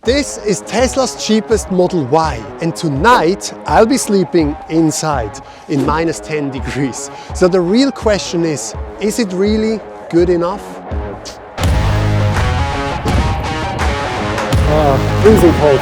This is Tesla's cheapest Model Y, and tonight I'll be sleeping inside in -10 degrees. So the real question is it really good enough? Freezing cold.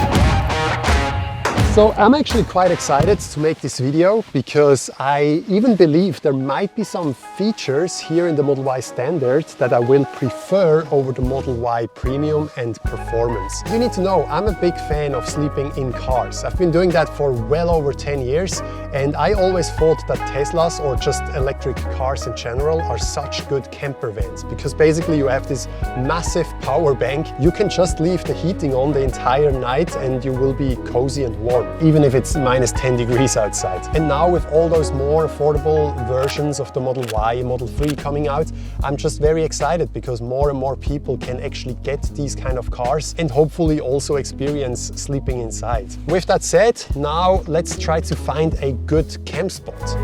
So I'm actually quite excited to make this video because I even believe there might be some features here in the Model Y Standard that I will prefer over the Model Y Premium and Performance. You need to know I'm a big fan of sleeping in cars. I've been doing that for well over 10 years and I always thought that Teslas or just electric cars in general are such good camper vans because basically you have this massive power bank. You can just leave the heating on the entire night and you will be cozy and warm, even if it's -10 degrees outside. And now with all those more affordable versions of the Model Y, Model 3 coming out, I'm just very excited because more and more people can actually get these kind of cars and hopefully also experience sleeping inside. With that said, now let's try to find a good camp spot.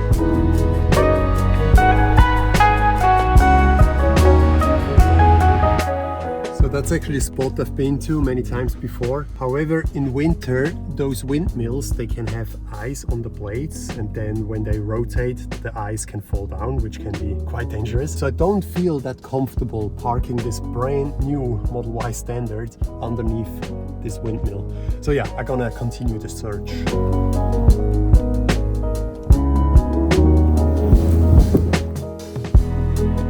So that's actually a spot I've been to many times before. However, in winter, those windmills, they can have ice on the blades, and then when they rotate, the ice can fall down, which can be quite dangerous. So I don't feel that comfortable parking this brand new Model Y Standard underneath this windmill. So yeah, I'm gonna continue the search.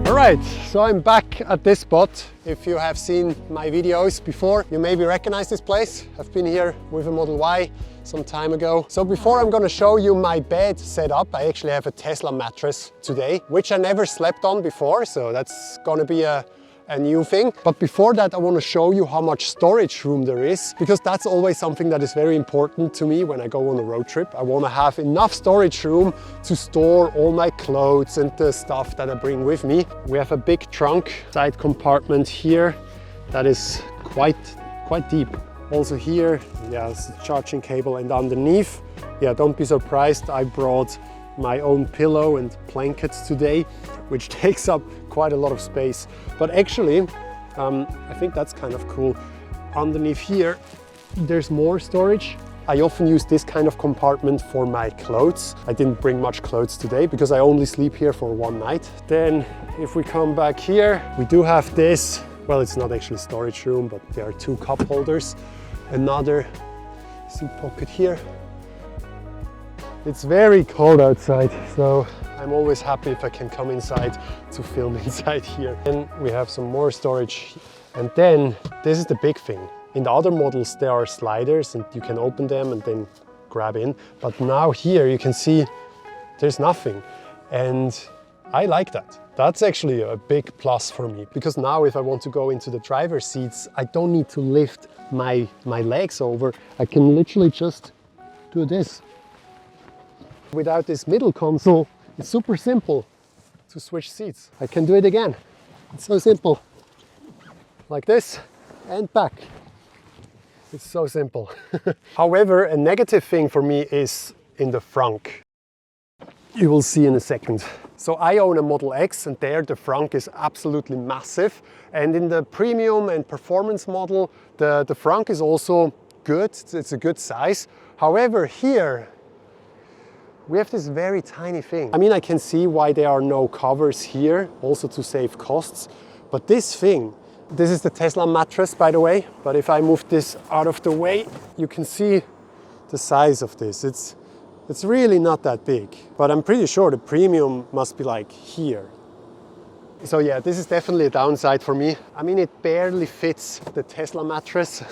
Alright, so I'm back at this spot. If you have seen my videos before, you maybe recognize this place. I've been here with a Model Y some time ago. So before I'm gonna show you my bed setup, I actually have a Tesla mattress today, which I never slept on before, so that's gonna be a new thing. But before that, I want to show you how much storage room there is, because that's always something that is very important to me when I go on a road trip. I want to have enough storage room to store all my clothes and the stuff that I bring with me. We have a big trunk side compartment here that is quite deep. Also here, yeah, it's a charging cable, and underneath, yeah, don't be surprised, I brought my own pillow and blankets today, which takes up quite a lot of space. But actually, I think that's kind of cool. Underneath here, there's more storage. I often use this kind of compartment for my clothes. I didn't bring much clothes today because I only sleep here for one night. Then if we come back here, we do have this. Well, it's not actually storage room, but there are two cup holders. Another seat pocket here. It's very cold outside, so I'm always happy if I can come inside to film inside here. And we have some more storage. And then this is the big thing. In the other models, there are sliders and you can open them and then grab in. But now here you can see there's nothing. And I like that. That's actually a big plus for me, because now if I want to go into the driver's seats, I don't need to lift my legs over. I can literally just do this. Without this middle console, it's super simple to switch seats. I can do it again. It's so simple. Like this and back. It's so simple. However, a negative thing for me is in the frunk. You will see in a second. So I own a Model X and there the frunk is absolutely massive. And in the Premium and Performance model, the frunk is also good. It's a good size. However, here, we have this very tiny thing. I mean, I can see why there are no covers here, also to save costs. But this thing, this is the Tesla mattress, by the way. But if I move this out of the way, you can see the size of this. It's really not that big. But I'm pretty sure the Premium must be like here. So yeah, this is definitely a downside for me. I mean, it barely fits the Tesla mattress,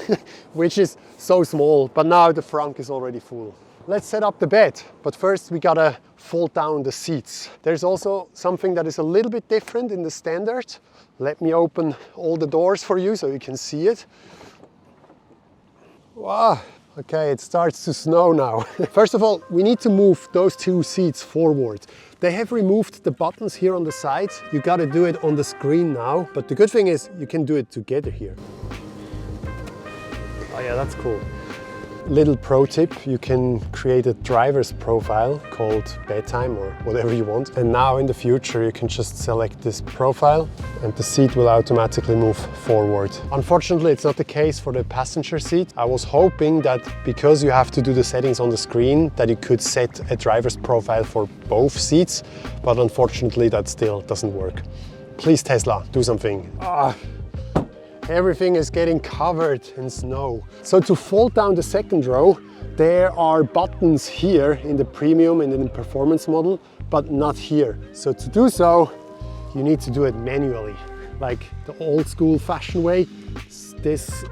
which is so small. But now the frunk is already full. Let's set up the bed, but first we gotta fold down the seats. There's also something that is a little bit different in the Standard. Let me open all the doors for you so you can see it. Wow, okay, it starts to snow now. First of all, we need to move those two seats forward. They have removed the buttons here on the side. You gotta do it on the screen now, but the good thing is you can do it together here. Oh yeah, that's cool. Little pro tip, you can create a driver's profile called bedtime or whatever you want. And now in the future, you can just select this profile and the seat will automatically move forward. Unfortunately, it's not the case for the passenger seat. I was hoping that because you have to do the settings on the screen, that you could set a driver's profile for both seats, but unfortunately that still doesn't work. Please Tesla, do something. Everything is getting covered in snow. So to fold down the second row, there are buttons here in the premium and in the performance model, but not here. So to do so, you need to do it manually, like the old school fashion way. This,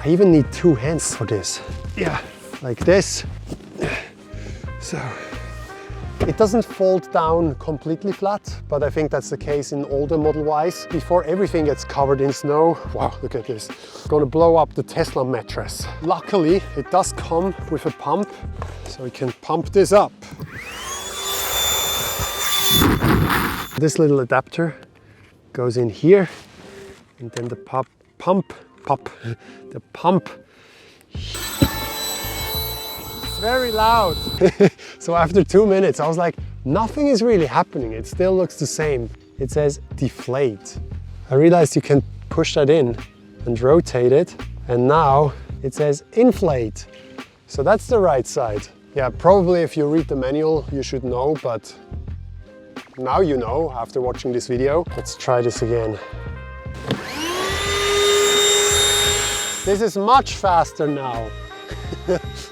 I even need two hands for this. Yeah, like this. So it doesn't fold down completely flat, but I think that's the case in older Model Ys. Before everything gets covered in snow, wow, look at this. Gonna blow up the Tesla mattress. Luckily, it does come with a pump, so we can pump this up. This little adapter goes in here, and then the pump. Very loud. So after 2 minutes, I was like, nothing is really happening. It still looks the same. It says deflate. I realized you can push that in and rotate it. And now it says inflate. So that's the right side. Yeah, probably if you read the manual, you should know, but now you know after watching this video. Let's try this again. This is much faster now.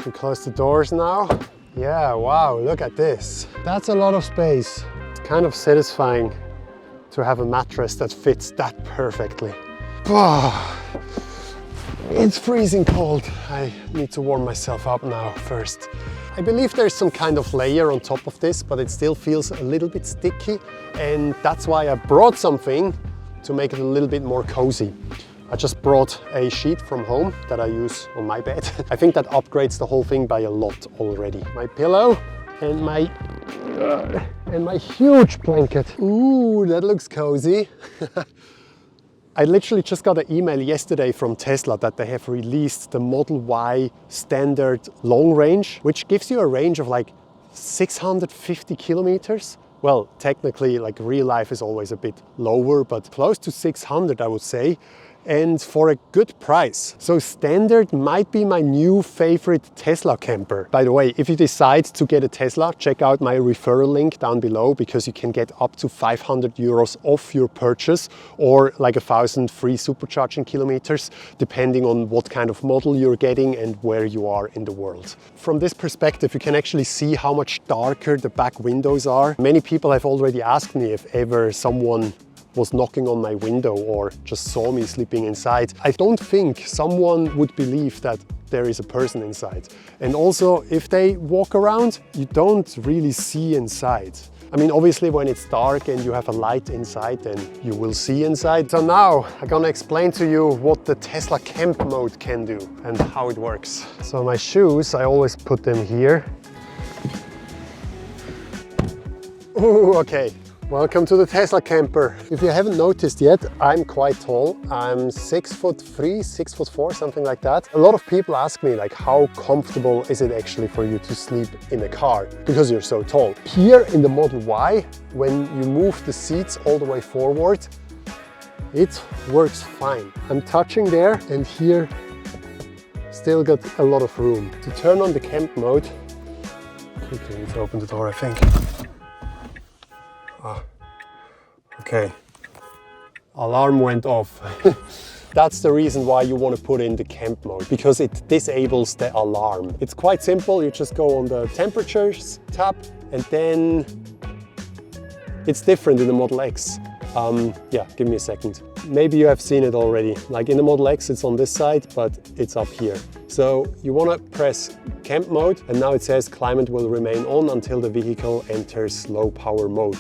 We close the doors now. Yeah, wow, look at this. That's a lot of space. It's kind of satisfying to have a mattress that fits that perfectly. It's freezing cold. I need to warm myself up now first. I believe there's some kind of layer on top of this, but it still feels a little bit sticky. And that's why I brought something to make it a little bit more cozy. I just brought a sheet from home that I use on my bed. I think that upgrades the whole thing by a lot already. My pillow and my huge blanket. Ooh, that looks cozy. I literally just got an email yesterday from Tesla that they have released the Model Y standard long range, which gives you a range of like 650 kilometers. Well, technically, like real life is always a bit lower, but close to 600, I would say. And for a good price. So standard might be my new favorite Tesla camper. By the way, if you decide to get a Tesla, check out my referral link down below, because you can get up to 500 euros off your purchase, or like 1,000 free supercharging kilometers, depending on what kind of model you're getting and where you are in the world. From this perspective, you can actually see how much darker the back windows are. Many people have already asked me if ever someone was knocking on my window or just saw me sleeping inside. I don't think someone would believe that there is a person inside. And also, if they walk around, you don't really see inside. I mean, obviously when it's dark and you have a light inside, then you will see inside. So now I'm gonna explain to you what the Tesla Camp mode can do and how it works. So my shoes, I always put them here. Ooh, okay. Welcome to the Tesla camper. If you haven't noticed yet, I'm quite tall. I'm 6'3", 6'4", something like that. A lot of people ask me like, how comfortable is it actually for you to sleep in a car because you're so tall? Here in the Model Y, when you move the seats all the way forward, it works fine. I'm touching there, and here still got a lot of room. To turn on the camp mode, quickly need to open the door, I think. Okay, alarm went off. That's the reason why you want to put in the camp mode, because it disables the alarm. It's quite simple. You just go on the temperatures tab, and then it's different in the Model X. Yeah, give me a second. Maybe you have seen it already. Like in the Model X, it's on this side, but it's up here. So you want to press camp mode, and now it says climate will remain on until the vehicle enters low power mode,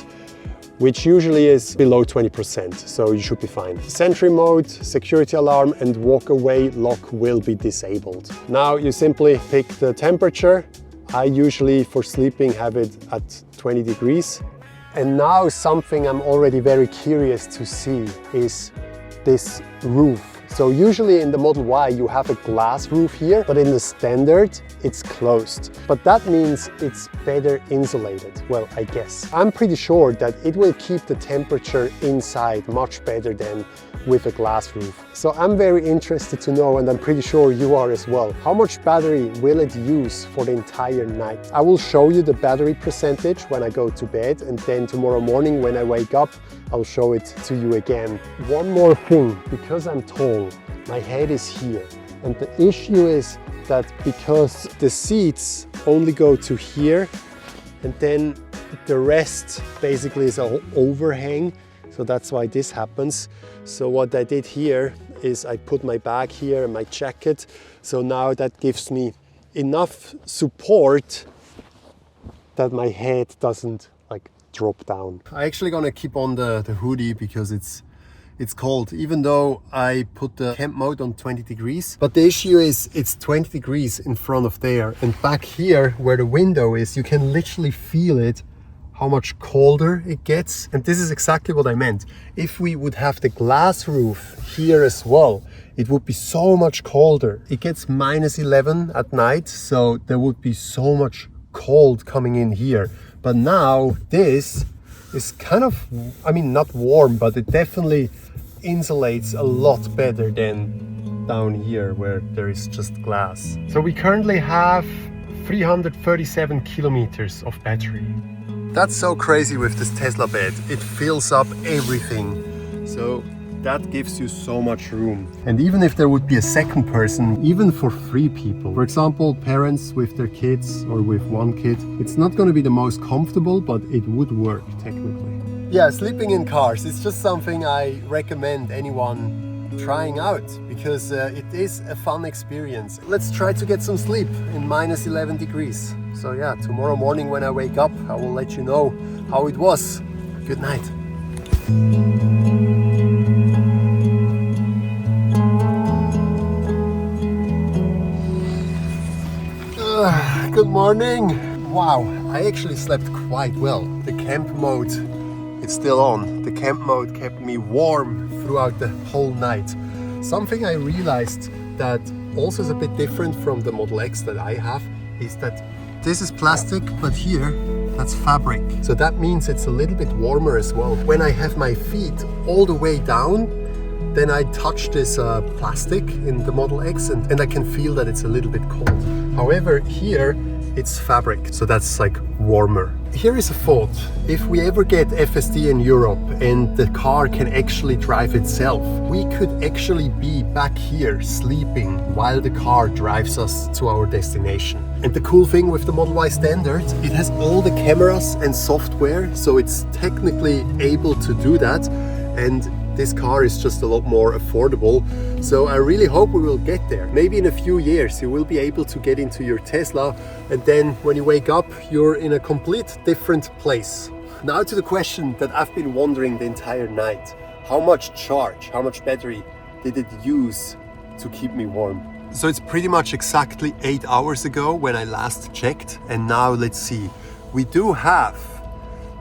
which usually is below 20%, so you should be fine. Sentry mode, security alarm, and walk away lock will be disabled. Now you simply pick the temperature. I usually, for sleeping, have it at 20 degrees. And now something I'm already very curious to see is this roof. So usually in the Model Y you have a glass roof here, but in the Standard it's closed. But that means it's better insulated. Well, I guess. I'm pretty sure that it will keep the temperature inside much better than with a glass roof. So I'm very interested to know, and I'm pretty sure you are as well, how much battery will it use for the entire night? I will show you the battery percentage when I go to bed, and then tomorrow morning when I wake up, I'll show it to you again. One more thing, because I'm tall, my head is here. And the issue is that because the seats only go to here, and then the rest basically is an overhang, so that's why this happens. So what I did here is I put my bag here and my jacket, so now that gives me enough support that my head doesn't like drop down. I'm actually gonna keep on the hoodie because it's cold, even though I put the camp mode on 20 degrees. But the issue is it's 20 degrees in front of there, and back here where the window is, you can literally feel it, how much colder it gets. And this is exactly what I meant. If we would have the glass roof here as well, it would be so much colder. It gets -11 at night, so there would be so much cold coming in here. But now this is kind of, I mean, not warm, but it definitely insulates a lot better than down here where there is just glass. So we currently have 337 kilometers of battery. That's so crazy with this Tesla bed. It fills up everything. So that gives you so much room. And even if there would be a second person, even for 3 people, for example, parents with their kids or with 1 kid, it's not going to be the most comfortable, but it would work technically. Yeah, sleeping in cars, it's just something I recommend anyone trying out, because it is a fun experience. Let's try to get some sleep in -11 degrees. So yeah, tomorrow morning when I wake up, I will let you know how it was. Good night. Good morning. Wow, I actually slept quite well. The camp mode, it's still on. The camp mode kept me warm throughout the whole night. Something I realized that also is a bit different from the Model X that I have is that this is plastic, but here that's fabric. So that means it's a little bit warmer as well. When I have my feet all the way down, then I touch this plastic in the Model X and I can feel that it's a little bit cold. However, here it's fabric, so that's like warmer. Here is a thought. If we ever get FSD in Europe and the car can actually drive itself, we could actually be back here sleeping while the car drives us to our destination. And the cool thing with the Model Y Standard, it has all the cameras and software, so it's technically able to do that. And this car is just a lot more affordable. So I really hope we will get there. Maybe in a few years you will be able to get into your Tesla, and then when you wake up, you're in a complete different place. Now to the question that I've been wondering the entire night. How much charge, how much battery did it use to keep me warm? So it's pretty much exactly 8 hours ago when I last checked, and now let's see. We do have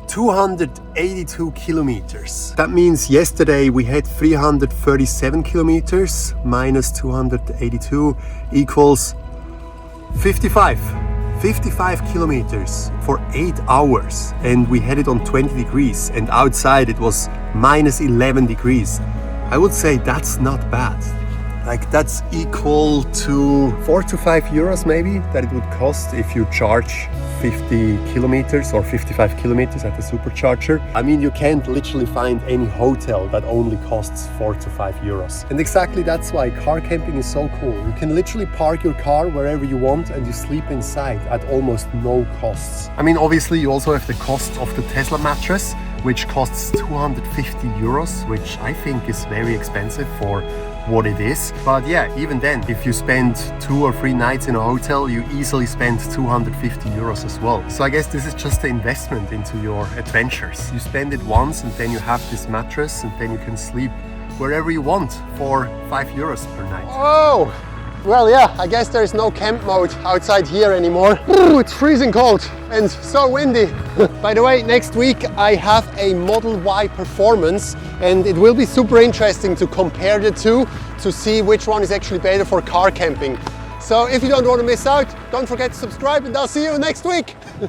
282 kilometers. That means yesterday we had 337 kilometers minus 282 equals 55 kilometers for 8 hours, and we had it on 20 degrees and outside it was -11 degrees. I would say that's not bad. Like that's equal to 4 to 5 euros maybe that it would cost if you charge 50 kilometers or 55 kilometers at the supercharger. I mean, you can't literally find any hotel that only costs 4 to 5 euros. And exactly that's why car camping is so cool. You can literally park your car wherever you want and you sleep inside at almost no costs. I mean, obviously you also have the cost of the Tesla mattress, which costs 250 euros, which I think is very expensive for what it is. But yeah, even then, if you spend 2 or 3 nights in a hotel, you easily spend 250 euros as well. So I guess this is just an investment into your adventures. You spend it once and then you have this mattress and then you can sleep wherever you want for 5 euros per night. Oh, Well, yeah, I guess there is no camp mode outside here anymore. Ooh, it's freezing cold and so windy. By the way, next week I have a Model Y Performance, and it will be super interesting to compare the two to see which one is actually better for car camping. So if you don't want to miss out, don't forget to subscribe, and I'll see you next week.